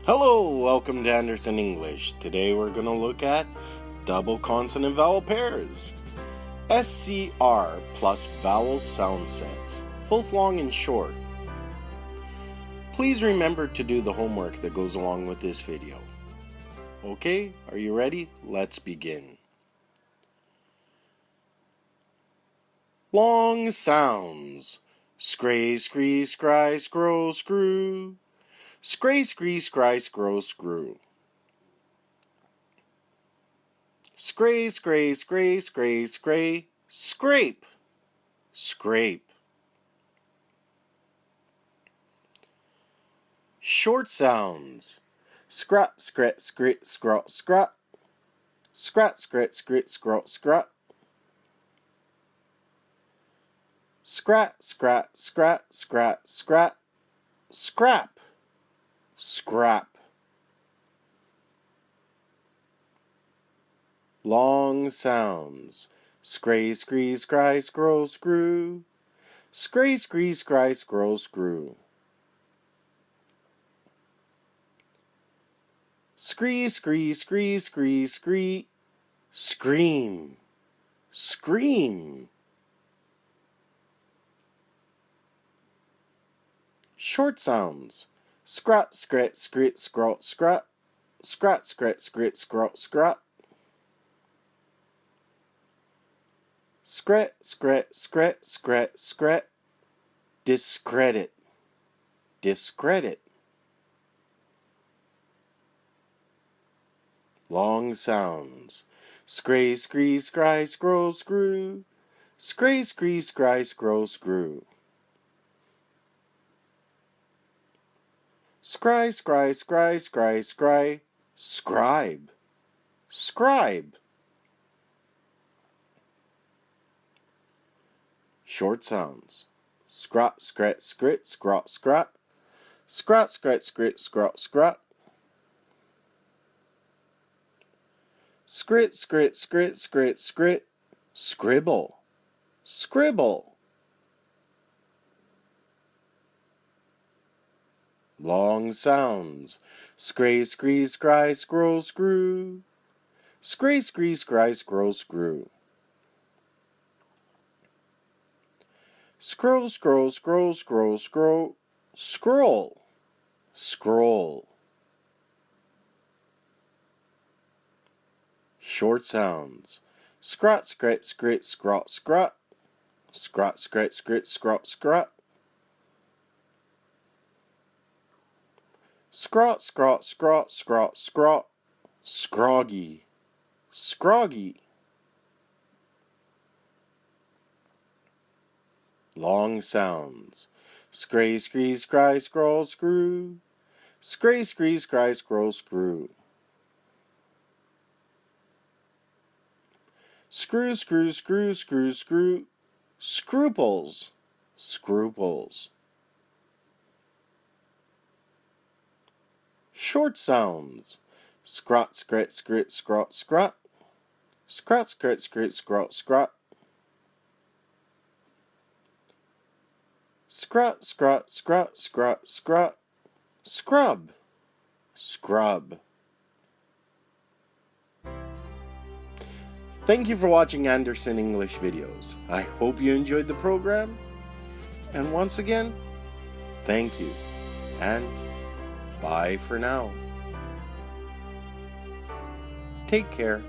Hello, welcome to Andersen English. Today we're going to look at double consonant vowel pairs. SCR plus vowel sound sets, both long and short. Please remember to do the homework that goes along with this video. Okay, are you ready? Let's begin. Long sounds. Scray, scree, scry, scroll, screw. Scray, scree, scry, scroll, screw. Scray, scray, scray, scray, scray, scrape, scrape. Short sounds. Scrat, scrat, scrit, scrot, scrat. Scrat, scrat, scrit, scrot, scrat. Scrat, scrat, scrat, scrat, scrat. Scrap, scrap. Long sounds. Scray, scree, scry, scroll, screw. Scray, scree, scry, scroll, screw. Scree, scree, scree, scree, scree. Scream, scream. Short sounds. Scrat, scrat, scrit, scrot, scrat. Scrat, scrat, scrit, scrot, scrat. Scrat, scrat, scrat, scrat, scrat. Discredit, discredit. Long sounds. Scray, scree, scry, scroll, screw. Scray, scree, scry, scroll, screw. Scry, scry, scry, scry, scry. Scribe, scribe. Short sounds. Scrot, scrat, scrit, scrot, scrat. Scrot, scrat, scrit, scrot, scrat. Scrit, scrit, scrit, scrit, scrit. Scribble, scribble. Long sounds. Scray, scree, scry, scroll, screw. Scray, scree, scry, scroll, screw. Scroll, scroll, scroll, scroll, scroll. Scroll, scroll. Short sounds. Scrot, scrat, scrit, scrot, scrot. Scrot, scrat, scrit, scrot, scrot. Scrot, scrot, scrot, scrot, scrot. Scroggy, scroggy. Long sounds. Scray, scree, scry, scroll, screw. Scray, scree, scry, scroll, screw. Screw, screw, screw, screw, screw. Scruples, scruples. Short sounds. Scrot, scrat, scrit, scrot, scrot. Scrot, scrat, scrit, scrot, scrot. Scrot, scrot, scrot, scrot, scrot. Scrub, scrub. Thank you for watching Andersen English videos. I hope you enjoyed the program. And once again, thank you. And bye for now. Take care.